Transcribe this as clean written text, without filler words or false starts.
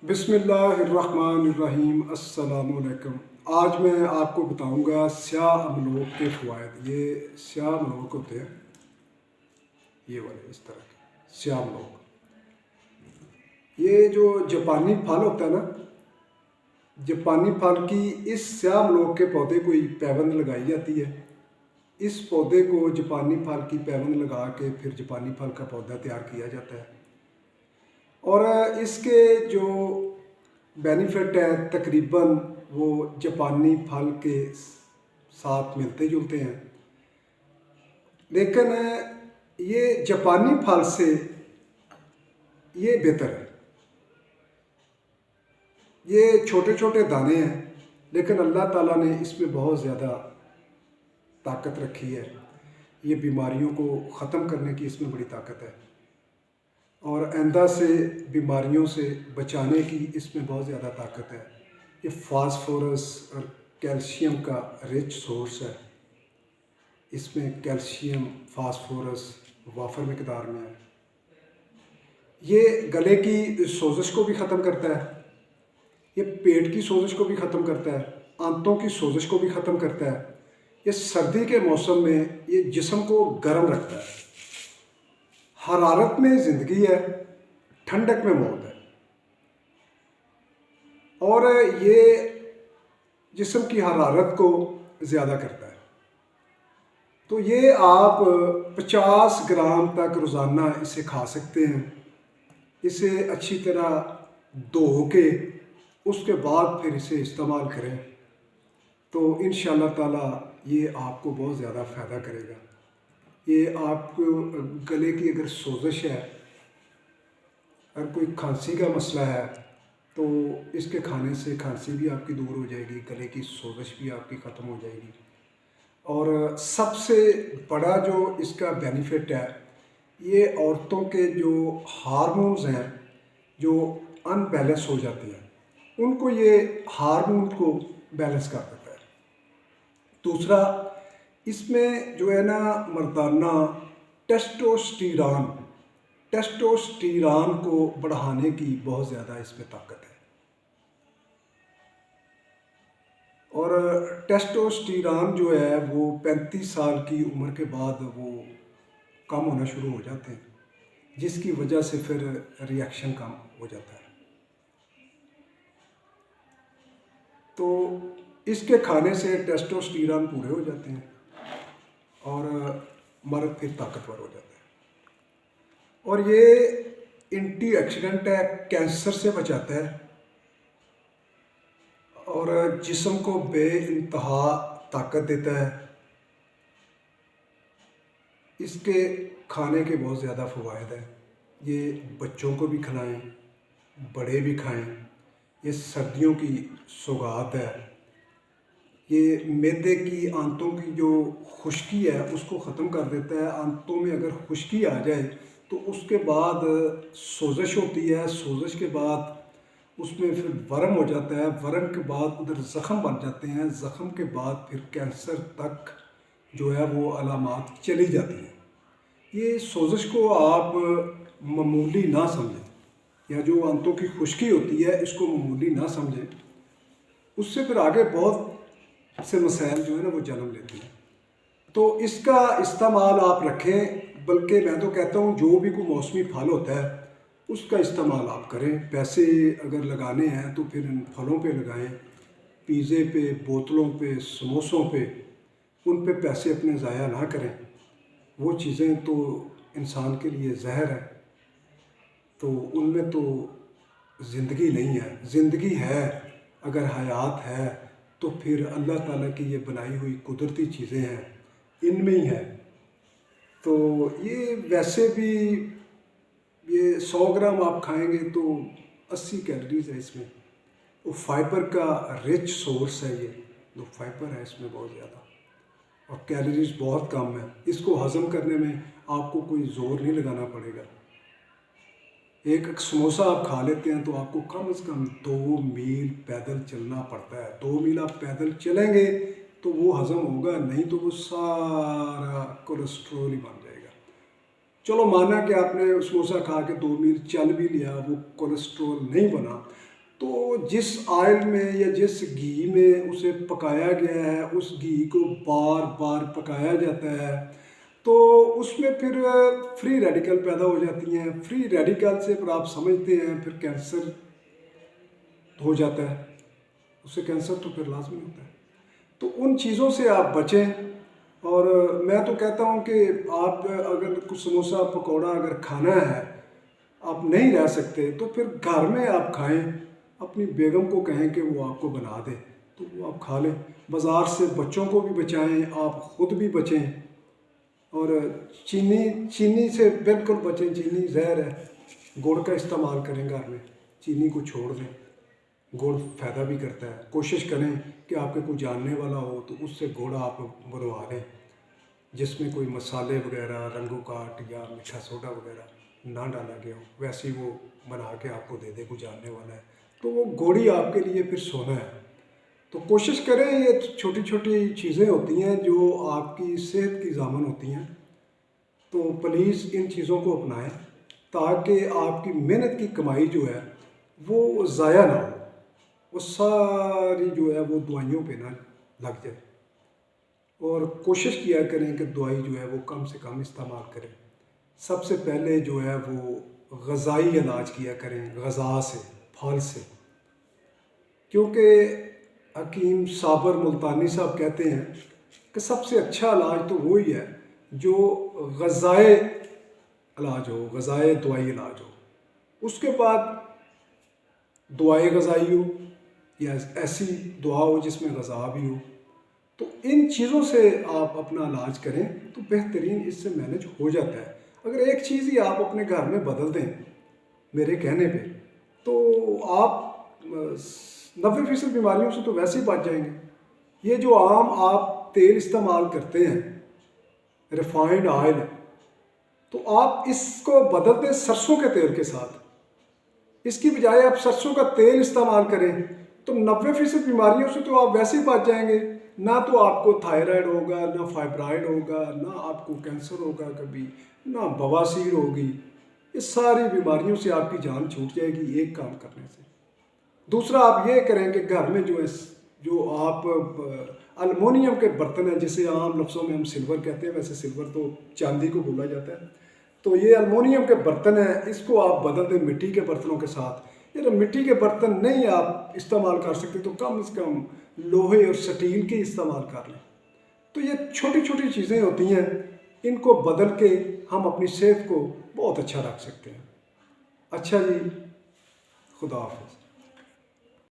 बिस्मिल्लाहिर्रहमानिर्रहीम। अस्सलामुअलैकुम। आज मैं आपको बताऊंगा स्याह अमलोक के फ़वाइद। ये स्याह अमलोक होते हैं, ये वाले इस तरह के स्याह अमलोक। ये जो जापानी फल होता है ना, जापानी फल की इस स्याह अमलोक के पौधे को ही पैबंद लगाई जाती है। इस पौधे को जापानी फल की पैबंद लगा के फिर जापानी फल का पौधा तैयार किया जाता है। और इसके जो बेनिफिट है तकरीबन वो जापानी फल के साथ मिलते जुलते हैं, लेकिन ये जापानी फल से ये बेहतर है। ये छोटे छोटे दाने हैं, लेकिन अल्लाह ताला ने इसमें बहुत ज़्यादा ताकत रखी है। ये बीमारियों को ख़त्म करने की इसमें बड़ी ताकत है, और आइंदा से बीमारियों से बचाने की इसमें बहुत ज़्यादा ताकत है। ये फास्फोरस और कैल्शियम का रिच सोर्स है। इसमें कैल्शियम फास्फोरस वाफर मकदार में है। ये गले की सोजिश को भी ख़त्म करता है, ये पेट की सोजिश को भी ख़त्म करता है, आंतों की सोजिश को भी ख़त्म करता है। ये सर्दी के मौसम में ये जिस्म को गर्म रखता है। हरारत में ज़िंदगी है, ठंडक में मौत है। और ये जिस्म की हरारत को ज़्यादा करता है। तो ये आप 50 ग्राम तक रोज़ाना इसे खा सकते हैं। इसे अच्छी तरह धो के उसके बाद फिर इसे इस्तेमाल करें तो इंशाअल्लाह ताला ये आपको बहुत ज़्यादा फ़ायदा करेगा। ये आपको गले की अगर सोजिश है, अगर कोई खांसी का मसला है, तो इसके खाने से खांसी भी आपकी दूर हो जाएगी, गले की सोजिश भी आपकी ख़त्म हो जाएगी। और सबसे बड़ा जो इसका बेनिफिट है, ये औरतों के जो हार्मोन्स हैं जो अनबैलेंस हो जाते हैं, उनको ये हार्मोन को बैलेंस कर देता है। दूसरा, इसमें जो है ना मर्दाना टेस्टोस्टेरॉन को बढ़ाने की बहुत ज़्यादा इसमें ताकत है। और टेस्टोस्टेरॉन जो है वो 35 साल की उम्र के बाद वो कम होना शुरू हो जाते हैं, जिसकी वजह से फिर रिएक्शन कम हो जाता है। तो इसके खाने से टेस्टोस्टेरॉन पूरे हो जाते हैं और मर्द फिर ताकतवर हो जाता है। और ये एंटीऑक्सीडेंट है, कैंसर से बचाता है और जिस्म को बेइंतहा ताकत देता है। इसके खाने के बहुत ज़्यादा फ़वाइद हैं। ये बच्चों को भी खिलाएं, बड़े भी खाएं। ये सर्दियों की सौगात है। ये मैदे की आंतों की जो खुश्की है उसको ख़त्म कर देता है। आंतों में अगर खुश्की आ जाए तो उसके बाद सोजिश होती है, सोजिश के बाद उसमें फिर वर्म हो जाता है, वर्म के बाद उधर ज़ख़म बन जाते हैं, ज़ख़म के बाद फिर कैंसर तक जो है वो अलामात चली जाती हैं। ये सोजिश को आप मामूली ना समझें, या जो आंतों की खुश्की होती है इसको मामूली ना समझें। उससे फिर आगे बहुत से मसाइल जो है ना वो जन्म लेती हैं। तो इसका इस्तेमाल आप रखें, बल्कि मैं तो कहता हूँ जो भी कोई मौसमी फल होता है उसका इस्तेमाल आप करें। पैसे अगर लगाने हैं तो फिर इन फलों पे लगाएं। पिज़्ज़े पे, बोतलों पे, समोसों पे, उन पे पैसे अपने ज़ाया ना करें। वो चीज़ें तो इंसान के लिए जहर है, तो उनमें तो ज़िंदगी नहीं है। ज़िंदगी है, अगर हयात है तो फिर अल्लाह ताला की ये बनाई हुई कुदरती चीज़ें हैं, इनमें ही है। तो ये वैसे भी ये 100 ग्राम आप खाएंगे तो 80 कैलोरीज़ है इसमें। वो फाइबर का रिच सोर्स है, ये जो फाइबर है इसमें बहुत ज़्यादा, और कैलोरीज बहुत कम है। इसको हज़म करने में आपको कोई ज़ोर नहीं लगाना पड़ेगा। एक समोसा आप खा लेते हैं तो आपको कम से कम 2 मील पैदल चलना पड़ता है। 2 मील आप पैदल चलेंगे तो वो हज़म होगा, नहीं तो वो सारा कोलेस्ट्रॉल ही बन जाएगा। चलो माना कि आपने समोसा खा के 2 मील चल भी लिया, वो कोलेस्ट्रॉल नहीं बना, तो जिस ऑयल में या जिस घी में उसे पकाया गया है, उस घी को बार बार पकाया जाता है, तो उसमें फिर फ्री रेडिकल पैदा हो जाती हैं। फ्री रेडिकल से फिर आप समझते हैं फिर कैंसर हो जाता है, उससे कैंसर तो फिर लाजमी होता है। तो उन चीज़ों से आप बचें। और मैं तो कहता हूँ कि आप अगर कुछ समोसा पकौड़ा अगर खाना है, आप नहीं रह सकते, तो फिर घर में आप खाएं। अपनी बेगम को कहें कि वो आपको बना दे, तो वो आप खा लें। बाज़ार से बच्चों को भी बचाएं, आप ख़ुद भी बचें। और चीनी से बिल्कुल बचें, चीनी जहर है। गुड़ का इस्तेमाल करें घर में, चीनी को छोड़ दें। गुड़ फ़ायदा भी करता है। कोशिश करें कि आपके कोई जानने वाला हो तो उससे गुड़ आप बनवा लें, जिसमें कोई मसाले वगैरह, रंगू काट या मीठा सोडा वगैरह ना डाला गया हो। वैसे ही वो बना के आपको दे दे, कोई जानने वाला है, तो वो गुड़ ही आपके लिए फिर सोना है। तो कोशिश करें, ये छोटी छोटी चीज़ें होती हैं जो आपकी सेहत की ज़ामन होती हैं। तो प्लीज़ इन चीज़ों को अपनाएं ताकि आपकी मेहनत की कमाई जो है वो ज़ाया ना हो, वो सारी जो है वो दवाइयों पे ना लग जाए। और कोशिश किया करें कि दवाई जो है वो कम से कम इस्तेमाल करें। सबसे पहले जो है वो ग़ज़ाई इलाज किया करें, ग़ज़ा से, फल से। क्योंकि हकीम साबर मुल्तानी साहब कहते हैं कि सबसे अच्छा इलाज तो वही है जो ग़ज़ाए इलाज हो, ग़ज़ाए दवाई इलाज हो। उसके बाद दुआए ग़ज़ाई हो या ऐसी दुआ हो जिसमें ग़ज़ा भी हो। तो इन चीज़ों से आप अपना इलाज करें तो बेहतरीन इससे मैनेज हो जाता है। अगर एक चीज़ ही आप अपने घर में बदल दें मेरे कहने पे, तो आप 90% बीमारियों से तो वैसे ही बच जाएंगे। ये जो आम आप तेल इस्तेमाल करते हैं, रिफाइंड ऑयल, तो आप इसको बदल दें सरसों के तेल के साथ। इसकी बजाय आप सरसों का तेल इस्तेमाल करें तो 90% बीमारियों से तो आप वैसे ही बच जाएंगे। ना तो आपको थायराइड होगा, ना फाइब्राइड होगा, ना आपको कैंसर होगा कभी, ना बवासीर होगी। ये सारी बीमारियों से आपकी जान छूट जाएगी एक काम करने से। दूसरा आप ये करें कि घर में जो आप अल्मोनियम के बर्तन हैं, जिसे आम लफ्ज़ों में हम सिल्वर कहते हैं, वैसे सिल्वर तो चांदी को बोला जाता है, तो ये अल्मोनियम के बर्तन हैं, इसको आप बदल दें मिट्टी के बर्तनों के साथ। यदि मिट्टी के बर्तन नहीं आप इस्तेमाल कर सकते तो कम से कम लोहे और स्टील के इस्तेमाल कर लें। तो ये छोटी छोटी चीज़ें होती हैं, इनको बदल के हम अपनी सेहत को बहुत अच्छा रख सकते हैं। अच्छा जी, खुदा हाफ़िज़।